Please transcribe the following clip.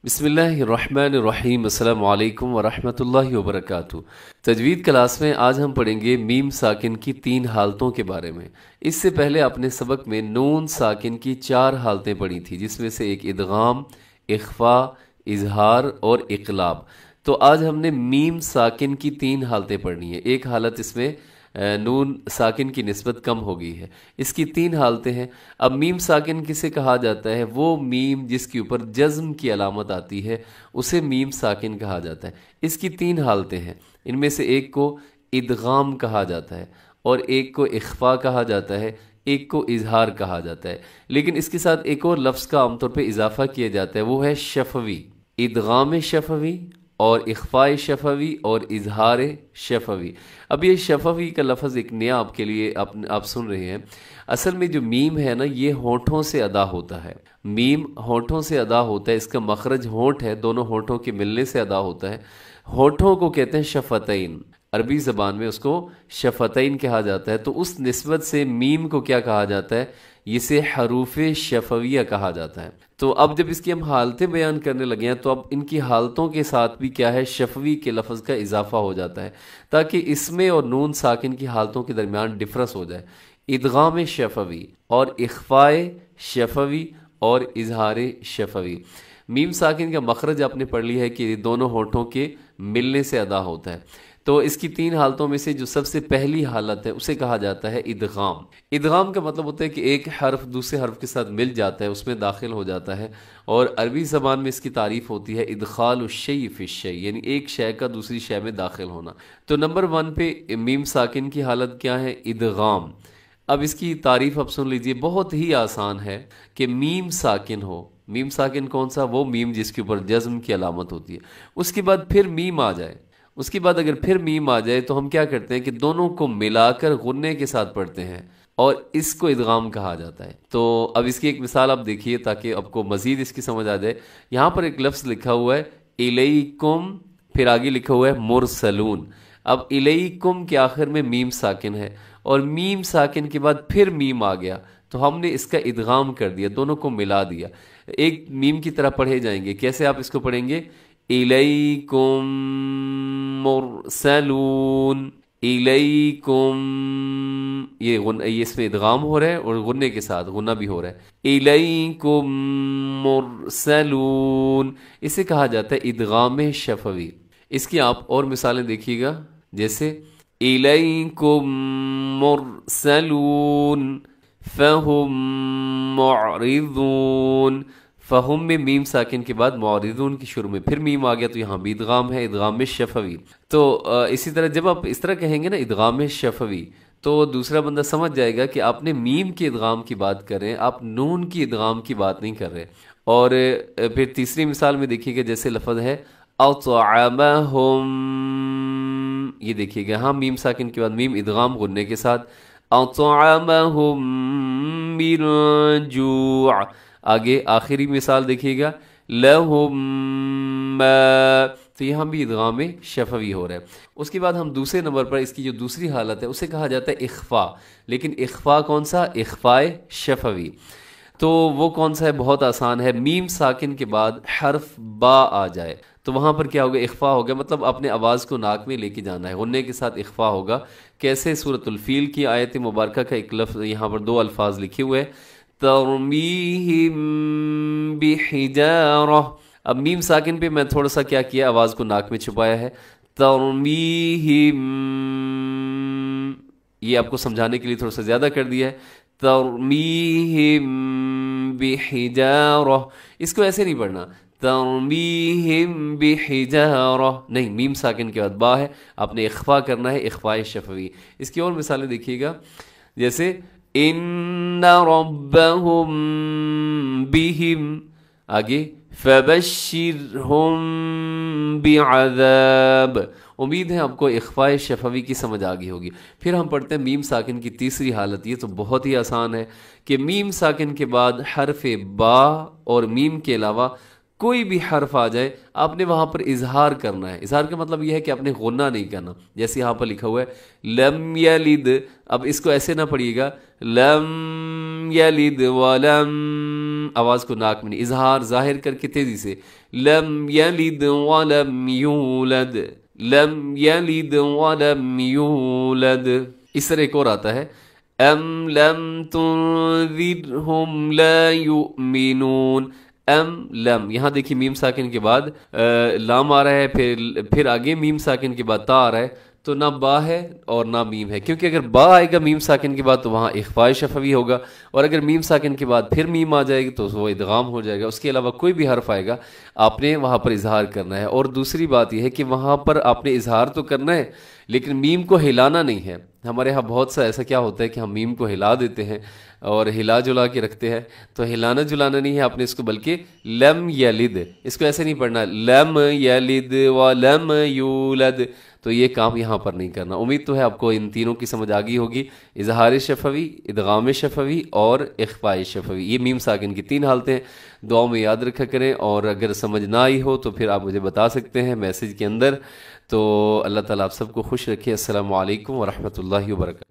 بسم اللہ الرحمن الرحیم۔ السلام علیکم ورحمۃ اللہ وبرکاتہ۔ تجوید کلاس میں آج ہم پڑھیں گے میم ساکن کی 3 حالتوں کے بارے میں۔ اس سے پہلے اپنے سبق میں نون ساکن کی 4 حالتیں پڑھی تھی، جس میں سے ایک ادغام، اخفا، اظہار اور اقلاب۔ تو آج ہم نے میم ساکن کی 3 حالتیں پڑھنی ہیں۔ ایک حالت اس میں نون ساکن کی نسبت کم ہو گئی ہے، اس کی 3 حالتیں ہیں۔ اب میم ساکن کسے کہا جاتا ہے؟ وہ میم جس کے اوپر جزم کی علامت آتی ہے اسے میم ساکن کہا جاتا ہے۔ اس کی 3 حالتیں ہیں، ان میں سے ایک کو ادغام کہا جاتا ہے اور ایک کو اخفا کہا جاتا ہے، ایک کو اظہار کہا جاتا ہے۔ لیکن اس کے ساتھ ایک اور لفظ کا عام طور پہ اضافہ کیا جاتا ہے، وہ ہے شفوی۔ ادغام شفوی اور اخفاء شفوی اور اظہار شفوی۔ اب یہ شفوی کا لفظ ایک نیا آپ کے لیے آپ سن رہے ہیں۔ اصل میں جو میم ہے نا، یہ ہونٹوں سے ادا ہوتا ہے۔ میم ہونٹوں سے ادا ہوتا ہے، اس کا مخرج ہونٹ ہے، دونوں ہونٹوں کے ملنے سے ادا ہوتا ہے۔ ہونٹوں کو کہتے ہیں شفتین، عربی زبان میں اس کو شفتین کہا جاتا ہے۔ تو اس نسبت سے میم کو کیا کہا جاتا ہے؟ اسے حروف شفویہ کہا جاتا ہے۔ تو اب جب اس کی ہم حالتیں بیان کرنے لگے ہیں تو اب ان کی حالتوں کے ساتھ بھی کیا ہے؟ شفوی کے لفظ کا اضافہ ہو جاتا ہے، تاکہ اس میں اور نون ساکن کی حالتوں کے درمیان ڈفرنس ہو جائے۔ ادغام شفوی اور اخفاء شفوی اور اظہار شفوی۔ میم ساکن کا مخرج آپ نے پڑھ لی ہے کہ دونوں ہونٹوں کے ملنے سے ادا ہوتا ہے۔ تو اس کی 3 حالتوں میں سے جو سب سے پہلی حالت ہے اسے کہا جاتا ہے ادغام۔ ادغام کا مطلب ہوتا ہے کہ ایک حرف دوسرے حرف کے ساتھ مل جاتا ہے، اس میں داخل ہو جاتا ہے، اور عربی زبان میں اس کی تعریف ہوتی ہے ادخال الشیء فی الشیء، یعنی ایک شے کا دوسری شے میں داخل ہونا۔ تو نمبر 1 پہ میم ساکن کی حالت کیا ہے؟ ادغام۔ اب اس کی تعریف اب سن لیجئے، بہت ہی آسان ہے کہ میم ساکن ہو۔ میم ساکن کون سا؟ وہ میم جس کے اوپر جزم کی علامت ہوتی ہے، اس کے بعد پھر میم آ جائے۔ اس کے بعد اگر پھر میم آ جائے تو ہم کیا کرتے ہیں کہ دونوں کو ملا کر غنے کے ساتھ پڑھتے ہیں، اور اس کو ادغام کہا جاتا ہے۔ تو اب اس کی ایک مثال آپ دیکھیے تاکہ آپ کو مزید اس کی سمجھ آ جائے۔ یہاں پر ایک لفظ لکھا ہوا ہے الیکم، پھر آگے لکھا ہوا ہے مرسلون۔ اب الیکم کے آخر میں میم ساکن ہے، اور میم ساکن کے بعد پھر میم آ گیا، تو ہم نے اس کا ادغام کر دیا، دونوں کو ملا دیا۔ ایک میم کی طرح پڑھے جائیں گے۔ کیسے آپ اس کو پڑھیں گے؟ الیکم مرسلون، الیکم، یہ اس میں ادغام ہو رہا ہے اور غنے کے ساتھ غنہ بھی ہو رہا ہے۔ الیکم مرسلون، اسے کہا جاتا ہے ادغام شفوی۔ اس کی آپ اور مثالیں دیکھیے گا، جیسے الیکم مرسلون فہم معرضون۔ فہم میں میم ساکن کے بعد معرضون کی شروع میں پھر میم آ گیا، تو یہاں بھی ادغام ہے، ادغام شفوی۔ تو اسی طرح جب آپ اس طرح کہیں گے نا ادغام شفوی، تو دوسرا بندہ سمجھ جائے گا کہ آپ نے میم کے ادغام کی بات کر رہے ہیں، آپ نون کی ادغام کی بات نہیں کر رہے۔ اور پھر تیسری مثال میں دیکھیے گا، جیسے لفظ ہے اطعمہم، یہ دیکھیے گا، ہاں میم ساکن کے بعد میم ادغام غنے کے ساتھ، اطعمہم من جوع۔ آگے آخری مثال دیکھیے گا، لہم ما، تو یہاں بھی ادغام شفوی ہو رہا ہے۔ اس کے بعد ہم دوسرے نمبر پر اس کی جو دوسری حالت ہے اسے کہا جاتا ہے اخفا۔ لیکن اخفا کون سا؟ اخفاء شفوی۔ تو وہ کون سا ہے؟ بہت آسان ہے۔ میم ساکن کے بعد حرف با آ جائے تو وہاں پر کیا ہوگا؟ اخفا ہوگا، مطلب اپنے آواز کو ناک میں لے کے جانا ہے، غنے کے ساتھ اخفا ہوگا۔ کیسے؟ سورۃ الفیل کی آیت مبارکہ کا ایک لفظ، یہاں پر 2 الفاظ لکھے ہوئے ہیں، ترمیہم بحجارہ۔ اب میم ساکن پہ میں تھوڑا سا کیا کیا؟ آواز کو ناک میں چھپایا ہے، ترمیہم، یہ آپ کو سمجھانے کے لیے تھوڑا سا زیادہ کر دیا ہے، ترمیہم بحجارہ۔ اس کو ایسے نہیں پڑھنا، ترمیہم بحجارہ نہیں، میم ساکن کے بعد با ہے، آپ نے اخفا کرنا ہے، اخفاء شفوی۔ اس کی اور مثالیں دیکھیے گا، جیسے ان ربہم بہم، آگے فبشرہم بعذاب۔ امید ہے آپ کو اخفاء شفوی کی سمجھ آ گئی ہوگی۔ پھر ہم پڑھتے ہیں میم ساکن کی تیسری حالت۔ یہ تو بہت ہی آسان ہے کہ میم ساکن کے بعد حرف با اور میم کے علاوہ کوئی بھی حرف آ جائے، آپ نے وہاں پر اظہار کرنا ہے۔ اظہار کا مطلب یہ ہے کہ آپ نے غنہ نہیں کرنا، جیسے یہاں پر لکھا ہوا ہے لم یلد۔ اب اس کو ایسے نہ پڑھیے گا، لم یلد ولم، آواز کو ناک میں نہیں، اظہار ظاہر کر کے تیزی سے، لم یلد ولم یولد، لم یلد ولم یولد۔ اس طرح ایک اور آتا ہے ام لم تنذرہم لا یؤمنون، ام لم، یہاں دیکھیے میم ساکن کے بعد لام آ رہا ہے، پھر آگے میم ساکن کے بعد تا آ رہا ہے، تو نہ با ہے اور نہ میم ہے، کیونکہ اگر با آئے گا میم ساکن کے بعد تو وہاں اخفاء شفوی ہوگا، اور اگر میم ساکن کے بعد پھر میم آ جائے گی تو وہ ادغام ہو جائے گا۔ اس کے علاوہ کوئی بھی حرف آئے گا آپ نے وہاں پر اظہار کرنا ہے۔ اور دوسری بات یہ ہے کہ وہاں پر آپ نے اظہار تو کرنا ہے لیکن میم کو ہلانا نہیں ہے۔ ہمارے ہاں بہت سا ایسا کیا ہوتا ہے کہ ہم میم کو ہلا دیتے ہیں اور ہلا جلا کے رکھتے ہیں، تو ہلانا جلانا نہیں ہے آپ نے اس کو، بلکہ لم یلد، اس کو ایسے نہیں پڑھنا لم یلد ولم یولد، تو یہ کام یہاں پر نہیں کرنا۔ امید تو ہے آپ کو ان تینوں کی سمجھ آگئی ہوگی، اظہار شفوی، ادغام شفوی اور اخفاء شفوی، یہ میم ساکن کی تین حالتیں دعاؤں میں یاد رکھا کریں، اور اگر سمجھ نہ آئی ہو تو پھر آپ مجھے بتا سکتے ہیں میسج کے اندر۔ تو اللہ تعالیٰ آپ سب کو خوش رکھے۔ السلام علیکم ورحمۃ اللہ وبرکاتہ۔